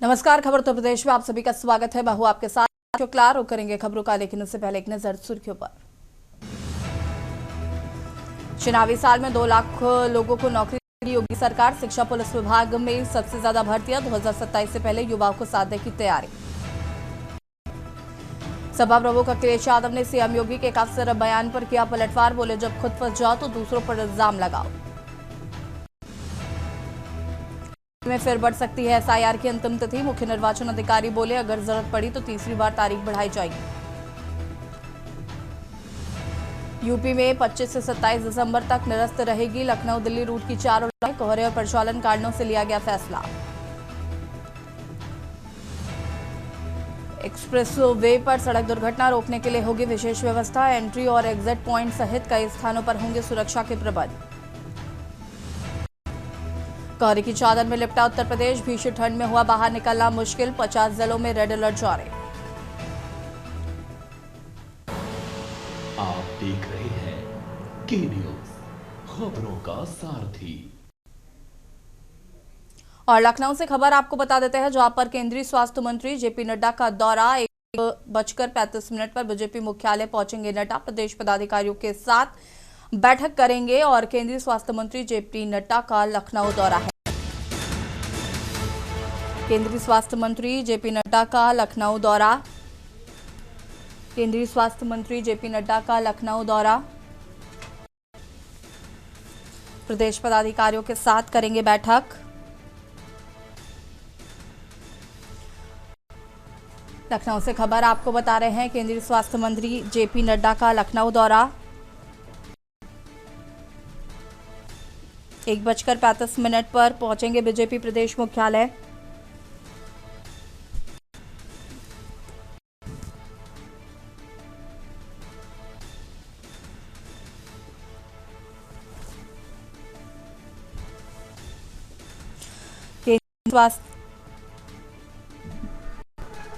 नमस्कार, खबर उत्तर प्रदेश में आप सभी का स्वागत है। मैं हूं आपके साथ शुक्ला। रुक करेंगे खबरों का, लेकिन उससे पहले एक नजर सुर्खियों पर। चुनावी साल में 2 लाख लोगों को नौकरी देगी योगी सरकार। शिक्षा पुलिस विभाग में सबसे ज्यादा भर्तियां। 2027 से पहले युवाओं को साधने की तैयारी। सपा प्रमुख अखिलेश यादव ने सीएम योगी के एक अफसर बयान पर किया पलटवार। बोले, जब खुद फंस जाओ तो दूसरों पर इल्जाम लगाओ। में फिर बढ़ सकती है एसआईआर की अंतिम तिथि। मुख्य निर्वाचन अधिकारी बोले, अगर जरूरत पड़ी तो तीसरी बार तारीख बढ़ाई जाएगी। यूपी में 25 से 27 दिसंबर तक निरस्त रहेगी लखनऊ दिल्ली रूट की 4 उड़ानें। कोहरे और प्रज्वलन कारणों से लिया गया फैसला। एक्सप्रेस वे पर सड़क दुर्घटना रोकने के लिए होगी विशेष व्यवस्था। एंट्री और एग्जिट पॉइंट सहित कई स्थानों पर होंगे सुरक्षा के प्रबंध। कोहरे की चादर में लिपटा उत्तर प्रदेश। भीषण ठंड में हुआ बाहर निकलना मुश्किल। 50 जिलों में रेड अलर्ट जारी। आप देख रहे हैं के न्यूज, खबरों का सारथी। और लखनऊ से खबर आपको बता देते हैं, जहां पर केंद्रीय स्वास्थ्य मंत्री जेपी नड्डा का दौरा। 1:35 पर बीजेपी मुख्यालय पहुंचेंगे नड्डा। प्रदेश पदाधिकारियों के साथ बैठक करेंगे और केंद्रीय स्वास्थ्य मंत्री जेपी नड्डा का लखनऊ दौरा है। केंद्रीय स्वास्थ्य मंत्री जेपी नड्डा का लखनऊ दौरा। केंद्रीय स्वास्थ्य मंत्री जेपी नड्डा का लखनऊ दौरा। प्रदेश पदाधिकारियों के साथ करेंगे बैठक। लखनऊ से खबर आपको बता रहे हैं, केंद्रीय स्वास्थ्य मंत्री जेपी नड्डा का लखनऊ दौरा। 1:35 पर पहुंचेंगे बीजेपी प्रदेश मुख्यालय।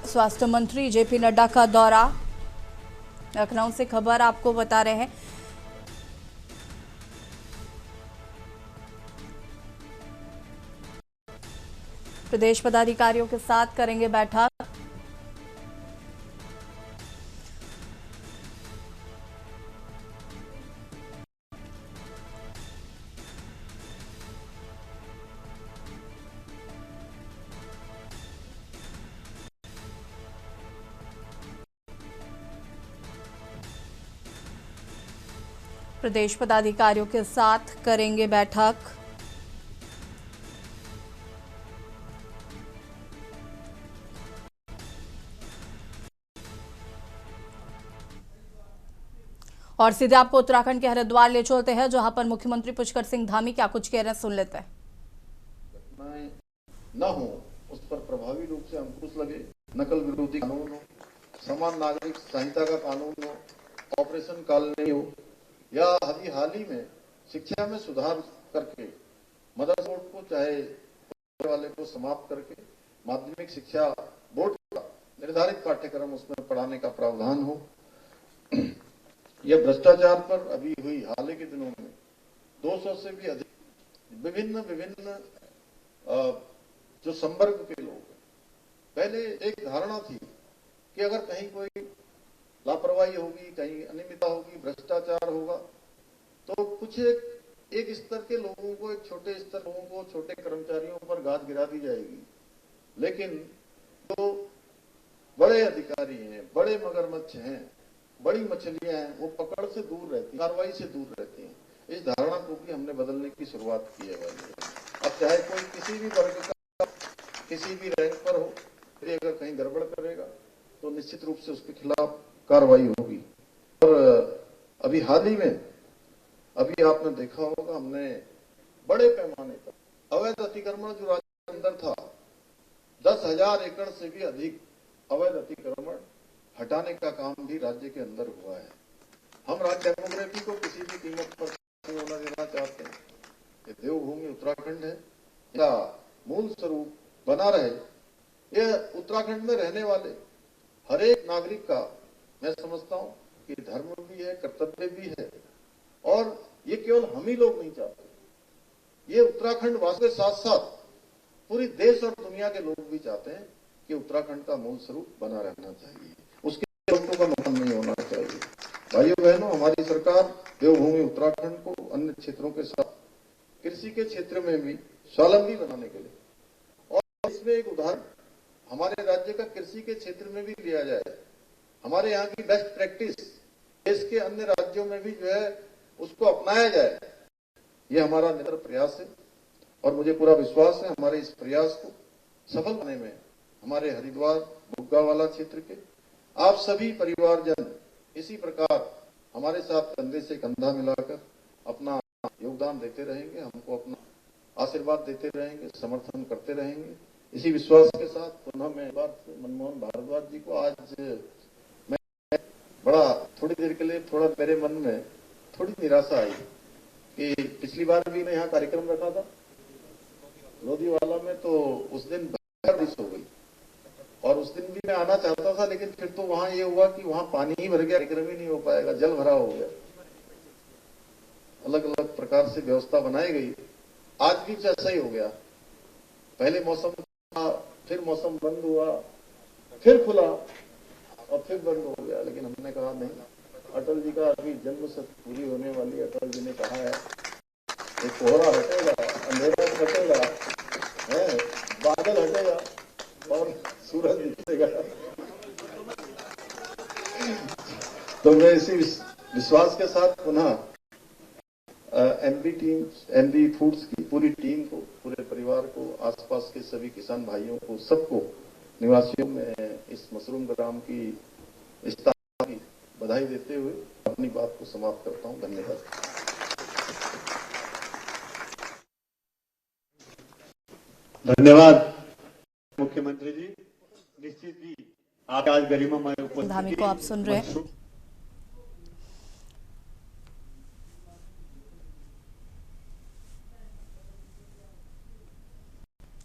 स्वास्थ्य मंत्री जेपी नड्डा का दौरा। लखनऊ से खबर आपको बता रहे हैं, प्रदेश पदाधिकारियों के साथ करेंगे बैठक। प्रदेश पदाधिकारियों के साथ करेंगे बैठक। और सीधे आपको उत्तराखंड के हरिद्वार ले चलते हैं, जहां पर मुख्यमंत्री पुष्कर सिंह धामी क्या कुछ कह रहे हैं, सुन लेते हैं। न हो उस पर प्रभावी रूप से अंकुश लगे। नकल विरोधी कानून हो, समान नागरिक संहिता का कानून हो, ऑपरेशन कॉलोनी हो, या अभी हाल ही में शिक्षा में सुधार करके मदरसा बोर्ड को चाहे वाले को समाप्त करके माध्यमिक शिक्षा बोर्ड का निर्धारित पाठ्यक्रम उसमें पढ़ाने का प्रावधान हो। यह भ्रष्टाचार पर अभी हुई हाल के दिनों में 200 से भी अधिक विभिन्न जो संवर्ग के लोग हैं। पहले एक धारणा थी कि अगर कहीं कोई लापरवाही होगी, कहीं अनियमितता होगी, भ्रष्टाचार होगा, तो कुछ एक स्तर के लोगों को, एक छोटे स्तर लोगों को, छोटे कर्मचारियों पर गाज गिरा दी जाएगी। लेकिन जो बड़े अधिकारी हैं, बड़े मगरमच्छ हैं, बड़ी मछलियां हैं, वो पकड़ से दूर रहती, कार्रवाई से दूर रहती हैं। इस धारणा को भी हमने बदलने की शुरुआत की है। अब चाहे कोई किसी भी वर्ग का, किसी भी रैंक पर हो, यदि अगर कहीं गड़बड़ करेगा तो निश्चित रूप से उसके खिलाफ कार्रवाई होगी। और अभी हाल ही में अभी आपने देखा होगा, हमने बड़े पैमाने पर अवैध अतिक्रमण जो राज्य के अंदर था, 10,000 एकड़ से भी अधिक अवैध अतिक्रमण हटाने का काम भी राज्य के अंदर हुआ है। हम राज्य डेमोक्रेसी को किसी भी कीमत पर नहीं होना देना चाहते हैं। ये देवभूमि उत्तराखंड है, इसका मूल स्वरूप बना रहे। ये उत्तराखंड में रहने वाले हर एक नागरिक का मैं समझता हूं कि धर्म भी है, कर्तव्य भी है, और ये केवल हम ही लोग नहीं चाहते। ये उत्तराखंड वासियों के साथ साथ पूरी देश और दुनिया के लोग भी चाहते हैं कि उत्तराखंड का मूल स्वरूप बना रहना चाहिए, उसके लोगों का नुकसान नहीं होना चाहिए। भाइयों बहनों, हमारी सरकार देवभूमि उत्तराखंड को अन्य क्षेत्रों के साथ कृषि के क्षेत्र में भी स्वावलंबी बनाने के लिए, और इसमें एक उदाहरण हमारे राज्य का कृषि के क्षेत्र में भी लिया जाए। हमारे यहाँ की बेस्ट प्रैक्टिस देश के अन्य राज्यों में भी जो है उसको अपनाया जाए, ये हमारा निरंतर प्रयास है। और मुझे पूरा विश्वास है हमारे इस प्रयास को सफल बनाने में हमारे हरिद्वार बुग्गावाला क्षेत्र के आप सभी परिवारजन इसी प्रकार हमारे साथ कंधे से कंधा मिलाकर अपना योगदान देते रहेंगे, हमको अपना आशीर्वाद देते रहेंगे, समर्थन करते रहेंगे। इसी विश्वास के साथ पुनः मैं एक बार मनमोहन भारद्वाज जी को आज मैं बड़ा थोड़ी देर के लिए थोड़ा मेरे मन में थोड़ी निराशा आई कि पिछली बार भी मैं यहाँ कार्यक्रम रखा था लोधीवाला में, तो उस दिन बारिश हो गई और उस दिन भी मैं आना चाहता था, लेकिन फिर तो वहां ये हुआ कि वहां पानी ही भर गया, कार्यक्रम ही नहीं हो पाएगा, जल भरा हो गया। अलग अलग प्रकार से व्यवस्था बनाई गई। आज भी ऐसा ही हो गया, पहले मौसम था, फिर मौसम बंद हुआ, फिर खुला और फिर बंद हो गया। लेकिन हमने कहा नहीं, अटल जी का अभी जन्म शताब्दी पूरी होने वाली, अटल जी ने कहा है ये कोहरा हटेगा, अंधेरा हटेगा, बादल हटेगा और सूरज दिखेगा। तो मैं इसी विश्वास के साथ पुनः एमबी फूड्स की पूरी टीम को, पूरे परिवार को, आसपास के सभी किसान भाइयों को, सबको, निवासियों में इस मशरूम ग्राम की स्थापना की बधाई देते हुए अपनी बात को समाप्त करता हूं। धन्यवाद। धन्यवाद मुख्यमंत्री जी। निश्चित ही आप आज गरिमामय धामी को आप सुन रहे हैं।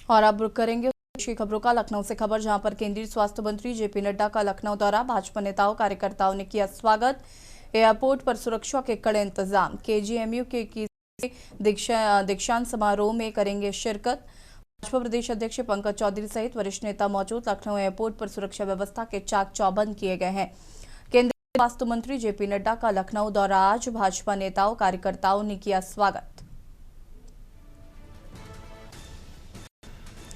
और अब रुक करेंगे खबरों का लखनऊ से खबर, जहां पर केंद्रीय स्वास्थ्य मंत्री जेपी नड्डा का लखनऊ दौरा। भाजपा नेताओं कार्यकर्ताओं ने किया स्वागत। एयरपोर्ट पर सुरक्षा के कड़े इंतजाम। केजीएमयू के दीक्षांत समारोह में करेंगे शिरकत। भाजपा प्रदेश अध्यक्ष पंकज चौधरी सहित वरिष्ठ नेता मौजूद। लखनऊ एयरपोर्ट पर सुरक्षा व्यवस्था के चाक चौबंद किए गए हैं। केंद्रीय स्वास्थ्य मंत्री जेपी नड्डा का लखनऊ दौरा आज। भाजपा नेताओं कार्यकर्ताओं ने किया स्वागत।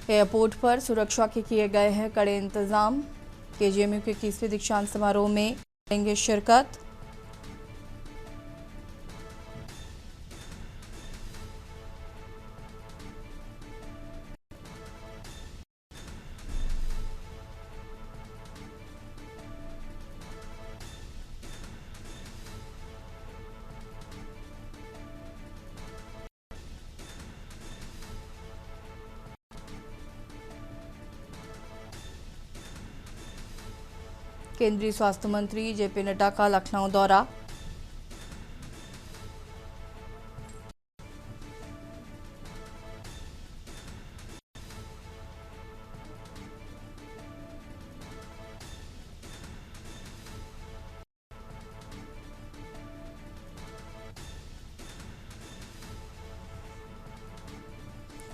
एयरपोर्ट पर सुरक्षा के किए गए हैं कड़े इंतजाम। केजीएमयू के 21वें दीक्षांत समारोह में करेंगे शिरकत। केंद्रीय स्वास्थ्य मंत्री जेपी नड्डा का लखनऊ दौरा।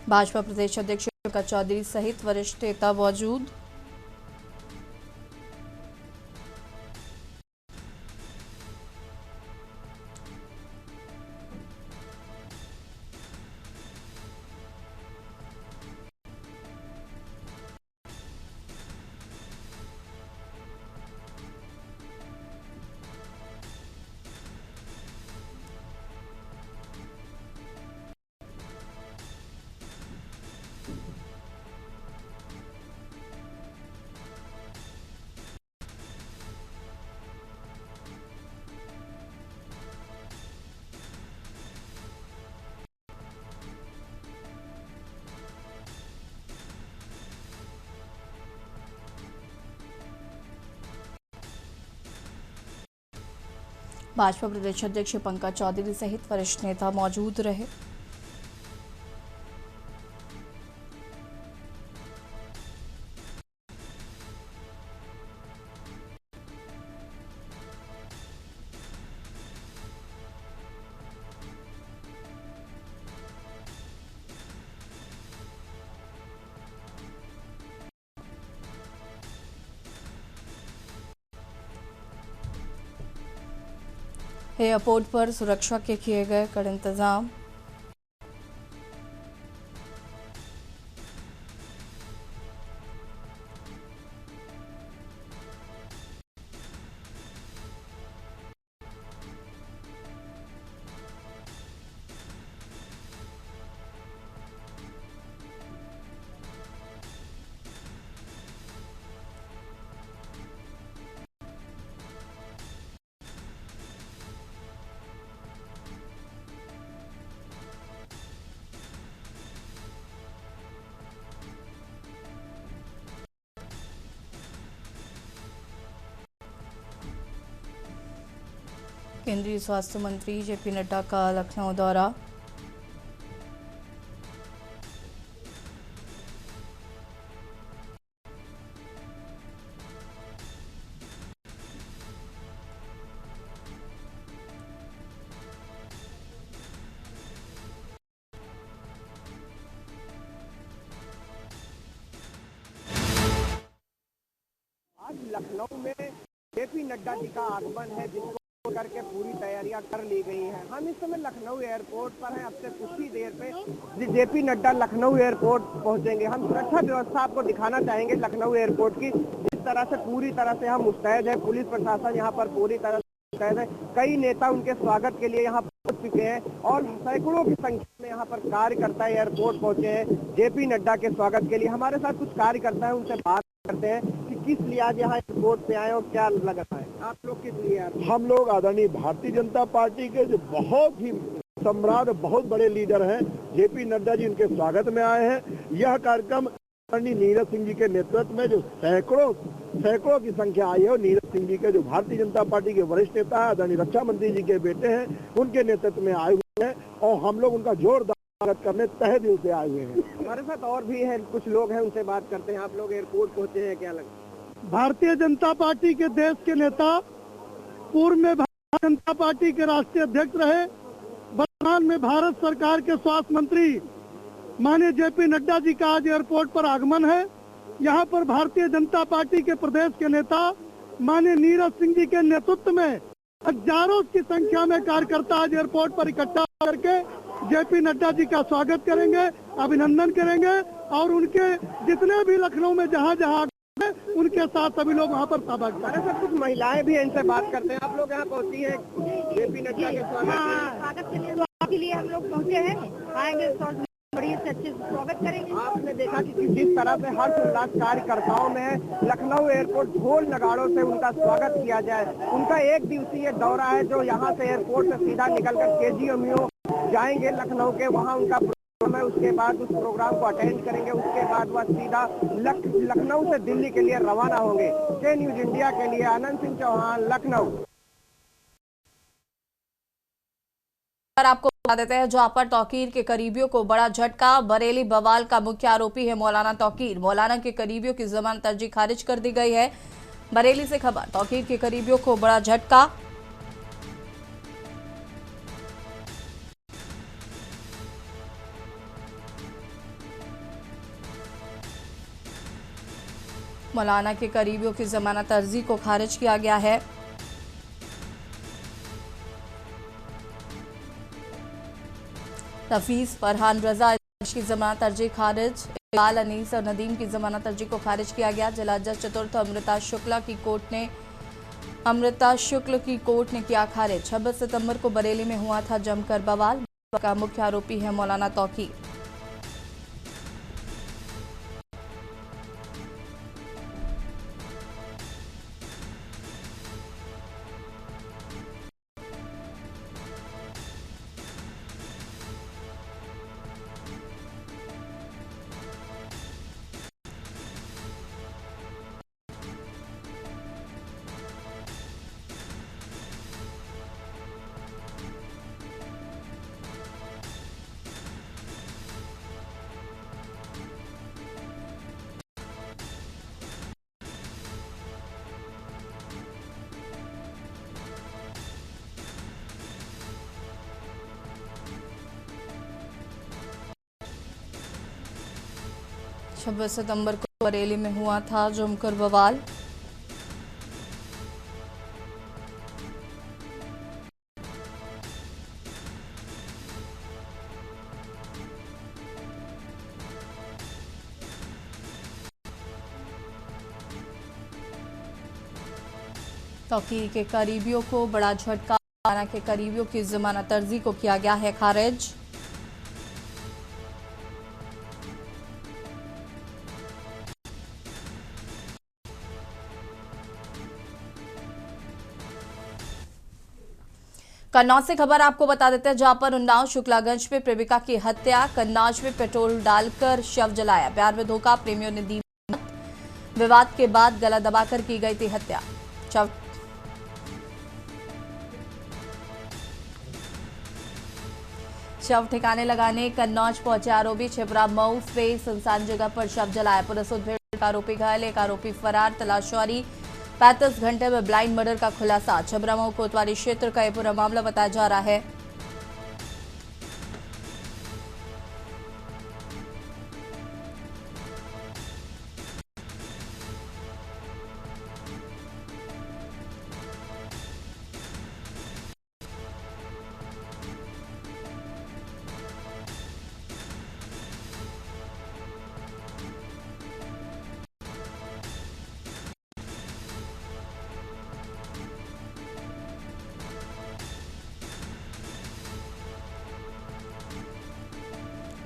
भाजपा प्रदेश अध्यक्ष पंकज चौधरी सहित वरिष्ठ नेता मौजूद। भाजपा प्रदेश अध्यक्ष पंकज चौधरी सहित वरिष्ठ नेता मौजूद रहे। एयरपोर्ट पर सुरक्षा के किए गए कड़े इंतजाम। केंद्रीय स्वास्थ्य मंत्री जेपी नड्डा का लखनऊ दौरा। आज लखनऊ में जेपी नड्डा जी का आगमन है, जिसको करके पूरी तैयारियां कर ली गई हैं। हम इस समय लखनऊ एयरपोर्ट पर हैं। अब से कुछ ही देर पे जेपी नड्डा लखनऊ एयरपोर्ट पहुंचेंगे। हम सुरक्षा व्यवस्था आपको दिखाना चाहेंगे लखनऊ एयरपोर्ट की, जिस तरह से पूरी तरह से हम मुस्तैद है। पुलिस प्रशासन यहाँ पर पूरी तरह से मुस्तैद है। कई नेता उनके स्वागत के लिए यहाँ पहुंच चुके हैं और सैकड़ों की संख्या में यहाँ पर कार्यकर्ता एयरपोर्ट पहुंचे हैं जेपी नड्डा के स्वागत के लिए। हमारे साथ कुछ कार्यकर्ता है, उनसे बात करते हैं कि किस लिए आज यहाँ एयरपोर्ट पे आए और क्या लग रहा है। आप लोग किस लिए आए? हम लोग आदरणीय भारतीय जनता पार्टी के जो बहुत ही सम्राट बहुत बड़े लीडर हैं जेपी नड्डा जी, उनके स्वागत में आए हैं। यह कार्यक्रम आदरणीय नीरज सिंह जी के नेतृत्व में जो सैकड़ों की संख्या आई है, और नीरज सिंह जी के जो भारतीय जनता पार्टी के वरिष्ठ नेता है, आदरणीय रक्षा मंत्री जी के बेटे हैं, उनके नेतृत्व में आए हुए हैं और हम लोग उनका जोरदार स्वागत करने तहे दिल से आए हुए हैं। हमारे साथ और भी है, कुछ लोग हैं, उनसे बात करते हैं। आप लोग एयरपोर्ट पहुंचे हैं, क्या लगता है? भारतीय जनता पार्टी के देश के नेता, पूर्व में भारतीय जनता पार्टी के राष्ट्रीय अध्यक्ष रहे, वर्तमान में भारत सरकार के स्वास्थ्य मंत्री माननीय जेपी नड्डा जी का आज एयरपोर्ट पर आगमन है। यहाँ पर भारतीय जनता पार्टी के प्रदेश के नेता माननीय नीरज सिंह जी के नेतृत्व में हजारों की संख्या में कार्यकर्ता आज एयरपोर्ट पर इकट्ठा करके जेपी नड्डा जी का स्वागत करेंगे, अभिनंदन करेंगे और उनके जितने भी लखनऊ में जहाँ उनके साथ सभी लोग वहाँ पर सहभागी। हमारे साथ कुछ महिलाएं भी हैं, इनसे बात करते हैं। आप लोग यहाँ पहुंची हैं जेपी नड्डा के स्वागत के लिए हम लोग पहुंचे हैं। आएंगे बड़ी अच्छे से स्वागत करेंगे। आपने देखा कि जिस तरह से हर्ष उल्लास कार्यकर्ताओं में लखनऊ एयरपोर्ट ढोल नगाड़ों से उनका स्वागत किया जाए। उनका एक दिवसीय दौरा है, जो यहाँ से एयरपोर्ट से सीधा निकलकर केजीएमयू जाएंगे लखनऊ के, वहाँ उनका प्रोग्राम है। उसके बाद उस प्रोग्राम को अटेंड करेंगे। उसके बाद वह सीधा लखनऊ से दिल्ली के लिए रवाना होंगे। के न्यूज इंडिया के लिए आनंद सिंह चौहान, लखनऊ। आपको बता देते हैं, जॉपर तौकीर के करीबियों को बड़ा झटका। बरेली बवाल का मुख्य आरोपी है मौलाना तौकीर। मौलाना के करीबियों की जमानत अर्जी खारिज कर दी गई है। बरेली से खबर, तौकीर के करीबियों को बड़ा झटका। मौलाना के करीबियों की जमानत अर्जी को खारिज किया गया है। तफीज, फरहान रजा की जमानत अर्जी खारिज। इकबाल, अनीस और नदीम की जमानत अर्जी को खारिज किया गया। जिला जज चतुर्थ अमृता शुक्ल की कोर्ट ने किया खारिज। 26 सितंबर को बरेली में हुआ था जमकर बवाल। का मुख्य आरोपी है मौलाना तौकीर। छब्बीस सितंबर को बरेली में हुआ था जमकर बवाल। तौकीर के करीबियों को बड़ा झटका, थाना के करीबियों की जमानत अर्जी को किया गया है खारिज। कन्नौज से खबर आपको बता देते हैं, जहां पर उन्नाव शुक्लागंज में प्रेमिका की हत्या, कन्नौज में पेट्रोल डालकर शव जलाया, प्यार में धोखा, प्रेमियों ने दी मौत। विवाद के बाद गला दबाकर की गई थी हत्या। शव ठिकाने लगाने कन्नौज पहुंचे आरोपी, छिबरा मऊ से सुनसान जगह पर शव जलाया। पुलिस मुठभेड़, एक आरोपी घायल, एक आरोपी फरार, तलाशवारी, 35 घंटे में ब्लाइंड मर्डर का खुलासा। छिबरा मऊ कोतवाली क्षेत्र का यह पूरा मामला बताया जा रहा है।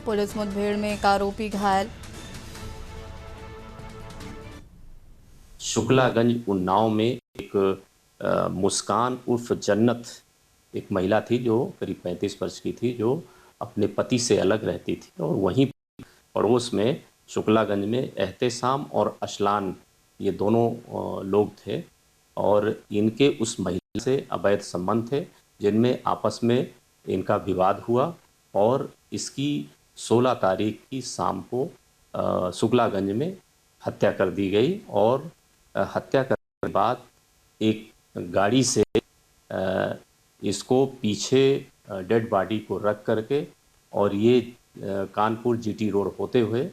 पुलिस मुठभेड़ में एक आरोपी घायल। शुक्लागंज उन्नाव में एक मुस्कान उर्फ जन्नत एक महिला थी जो करीब 35 वर्ष की थी, जो अपने पति से अलग रहती थी और वहीं पड़ोस में शुक्लागंज में एहतेशाम और असलान ये दोनों लोग थे और इनके उस महिला से अवैध संबंध थे, जिनमें आपस में इनका विवाद हुआ और इसकी 16 तारीख की शाम को शुक्लागंज में हत्या कर दी गई और हत्या करने के बाद एक गाड़ी से इसको पीछे डेड बॉडी को रख करके और ये कानपुर जीटी रोड होते हुए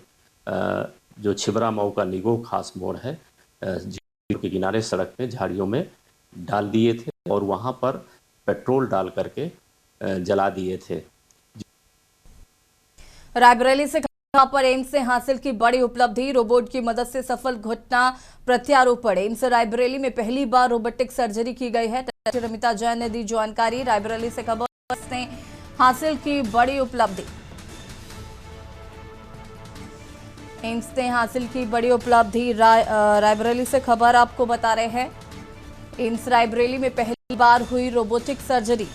जो छिबरा मऊ का निगोह खास मोड़ है जीटी के किनारे सड़क पे झाड़ियों में डाल दिए थे और वहाँ पर पेट्रोल डाल करके जला दिए थे। रायबरेली से खबर पर एम्स से हासिल की बड़ी उपलब्धि, रोबोट की मदद से सफल घटना प्रत्यारोपण। एम्स रायबरेली में पहली बार रोबोटिक सर्जरी की गई है। डॉक्टर अमिता जैन ने दी जानकारी। रायबरेली से खबर ने हासिल की बड़ी उपलब्धि, एम्स ने हासिल की बड़ी उपलब्धि। रायबरेली से खबर आपको बता रहे हैं, एम्स रायबरेली में पहली बार हुई रोबोटिक सर्जरी।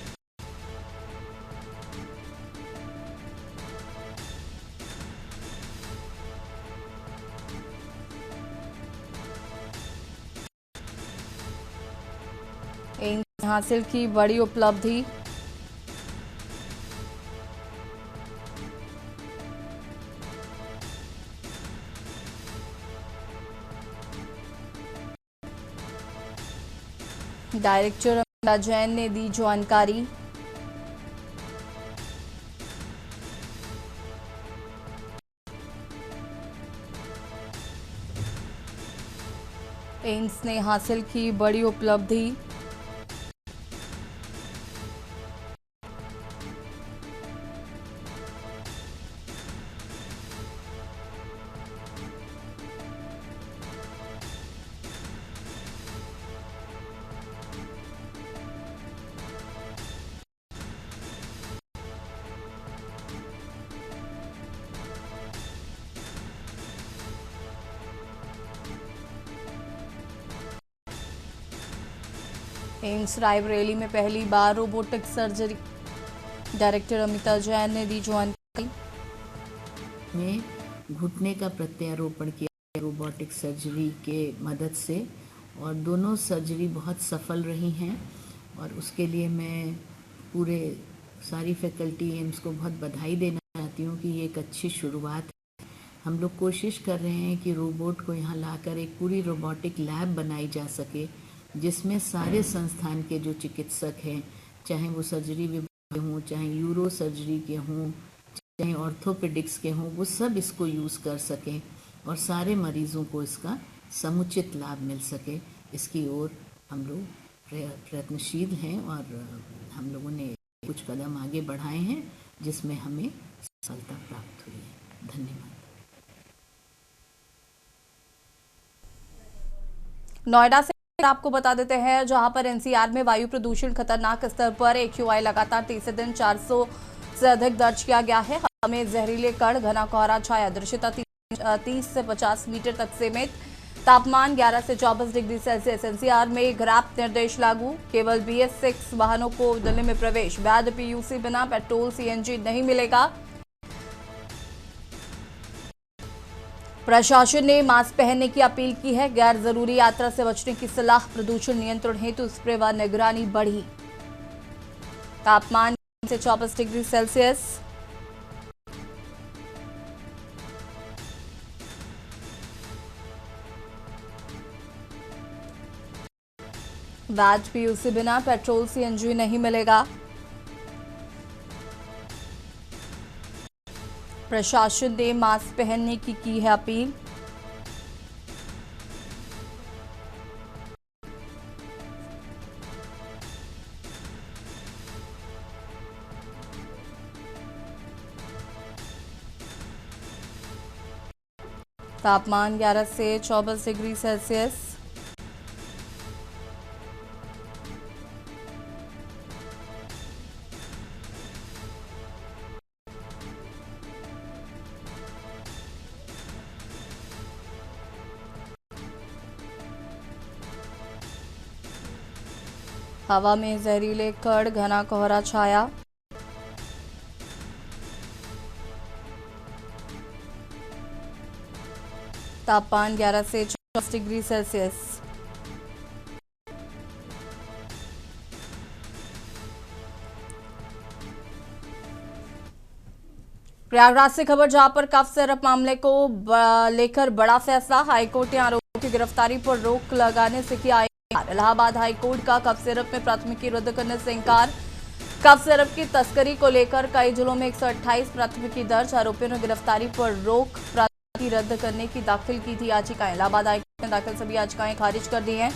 एम्स ने हासिल की बड़ी उपलब्धि। डायरेक्टर अमिता जैन ने दी जानकारी। एम्स ने हासिल की बड़ी उपलब्धि। एम्स रायबरेली में पहली बार robotic surgery, director Amita Jain ने दी जानकारी। में घुटने का प्रत्यारोपण किया रोबोटिक सर्जरी के मदद से और दोनों सर्जरी बहुत सफल रही हैं और उसके लिए मैं पूरे सारी फैकल्टी एम्स को बहुत बधाई देना चाहती हूँ कि ये एक अच्छी शुरुआत है। हम लोग कोशिश कर रहे हैं कि रोबोट को यहाँ लाकर एक पूरी रोबोटिक लैब बनाई जा सके, जिसमें सारे संस्थान के जो चिकित्सक हैं, चाहे वो सर्जरी विभाग हों, चाहे यूरो सर्जरी के हों, चाहे ऑर्थोपेडिक्स के हों, वो सब इसको यूज़ कर सकें और सारे मरीज़ों को इसका समुचित लाभ मिल सके। इसकी ओर हम लोग प्रयत्नशील हैं और हम लोगों ने कुछ कदम आगे बढ़ाए हैं जिसमें हमें सफलता प्राप्त हुई है। धन्यवाद। नोएडा से आपको बता देते हैं, जहां पर एनसीआर में वायु प्रदूषण खतरनाक स्तर पर AQI लगातार तीसरे दिन 400 से अधिक दर्ज किया गया है। हवा में जहरीले कण, घना कोहरा छाया, दृश्यता 30 से 50 मीटर तक सीमित, तापमान 11 से 24 डिग्री सेल्सियस। एनसीआर में ग्रैप निर्देश लागू, केवल BS6 वाहनों को दिल्ली में प्रवेश, वैध PUC बिना पेट्रोल CNG नहीं मिलेगा। प्रशासन ने मास्क पहनने की अपील की है, गैर जरूरी यात्रा से बचने की सलाह, प्रदूषण नियंत्रण हेतु स्प्रे व निगरानी बढ़ी, तापमान से 24 डिग्री सेल्सियस। वैध PUC बिना पेट्रोल CNG नहीं मिलेगा। प्रशासन ने मास्क पहनने की है अपील। तापमान 11 से 24 डिग्री सेल्सियस। हवा में जहरीले कण, घना कोहरा छाया, तापमान 11 से 24 डिग्री सेल्सियस। प्रयागराज से खबर, जहां पर कफ सिरप मामले को लेकर बड़ा फैसला, हाईकोर्ट ने आरोपियों की गिरफ्तारी पर रोक लगाने से किया इंकार। इलाहाबाद हाईकोर्ट का कफ सिरप में प्राथमिकी रद्द करने से इंकार। कफ सिरप की तस्करी को लेकर कई जिलों में 128 प्राथमिकी दर्ज, आरोपियों ने गिरफ्तारी पर रोक प्राथमिकी रद्द करने की दाखिल की थी याचिकाएं। इलाहाबाद हाईकोर्ट ने दाखिल सभी याचिकाएं खारिज कर दी हैं।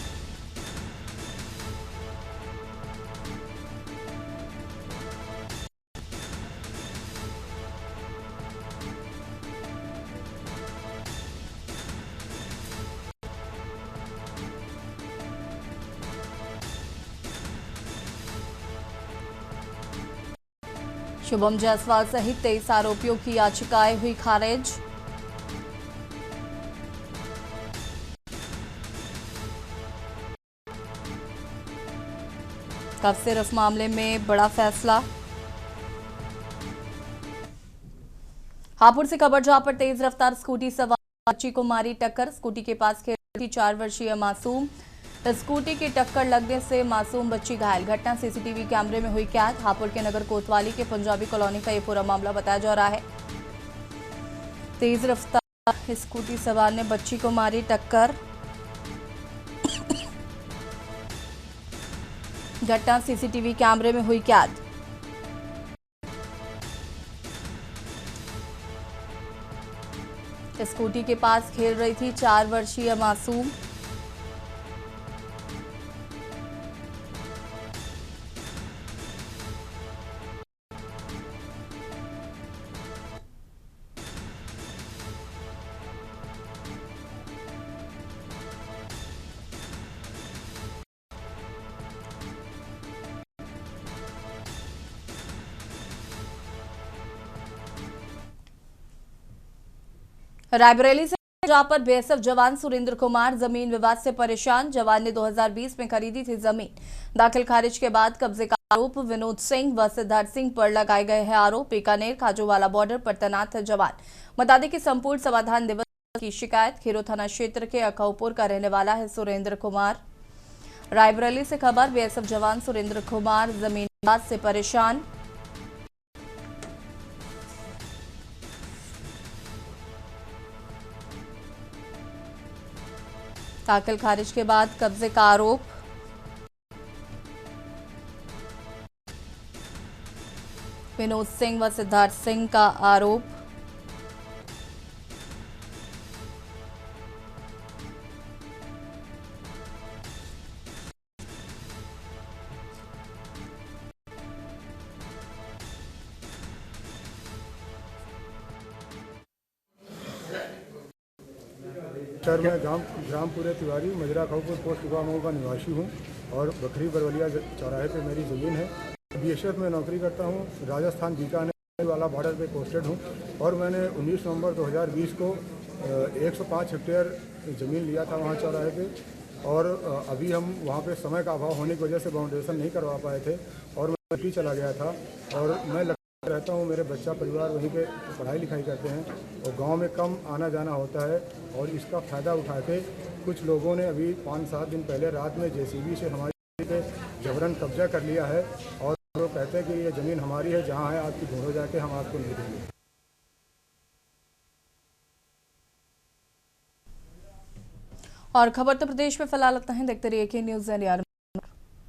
शुभम जायसवाल सहित 23 आरोपियों की याचिकाएं हुई खारिज। कफ सिरप मामले में बड़ा फैसला। हापुड़ से खबर, जहां पर तेज रफ्तार स्कूटी सवार बच्ची को मारी टक्कर, स्कूटी के पास खेल रही थी 4 वर्षीय मासूम, स्कूटी की टक्कर लगने से मासूम बच्ची घायल, घटना CCTV कैमरे में हुई कैद। हापुड़ के नगर कोतवाली के पंजाबी कॉलोनी का यह पूरा मामला बताया जा रहा है। तेज रफ्तार स्कूटी सवार ने बच्ची को मारी टक्कर, घटना CCTV कैमरे में हुई कैद। स्कूटी के पास खेल रही थी 4 वर्षीय मासूम, रायबरेली से, जहां पर BSF जवान सुरेंद्र कुमार जमीन विवाद से परेशान, जवान ने 2020 में खरीदी थी जमीन, दाखिल खारिज के बाद कब्जे का आरोप विनोद सिंह व सिद्धार्थ सिंह पर लगाए गए हैं आरोप। बीकानेर खाजूवाला बॉर्डर पर तैनात है जवान। बता दें कि संपूर्ण समाधान दिवस की शिकायत खीरो थाना क्षेत्र के अखाउपुर का रहने वाला है सुरेंद्र कुमार। रायबरेली से खबर, BSF जवान सुरेंद्र कुमार जमीन विवाद से परेशान। दाखिल खारिज के बाद कब्जे का आरोप। विनोद सिंह व सिद्धार्थ सिंह का आरोप। सर मैं ग्रामपुरे तिवारी मजरा खाऊपुर पोस्ट मऊ का निवासी हूँ और बखरी बरवलिया चौराहे पे मेरी ज़मीन है। बीएसएफ में नौकरी करता हूँ। राजस्थान बीकानेर वाला बॉर्डर पे पोस्टेड हूँ और मैंने 19 नवंबर 2020 को 105 हेक्टेयर ज़मीन लिया था वहाँ चौराहे पे और अभी हम वहाँ पे समय का अभाव होने की वजह से बाउंडेशन नहीं करवा पाए थे और मैं ड्यूटी चला गया था और मैं रहता हूँ। मेरे बच्चा परिवार वहीं पे पढ़ाई लिखाई करते हैं और गांव में कम आना जाना होता है और इसका फ़ायदा उठा के कुछ लोगों ने अभी 5-7 दिन पहले रात में जेसीबी से हमारी पे जबरन कब्जा कर लिया है और वो कहते हैं कि ये ज़मीन हमारी है, जहाँ है आपकी ढूंढो जाके हम आपको नहीं देंगे। और खबर तो प्रदेश में फिलहाल इतना ही। देखते रहिए के न्यूज़ एंड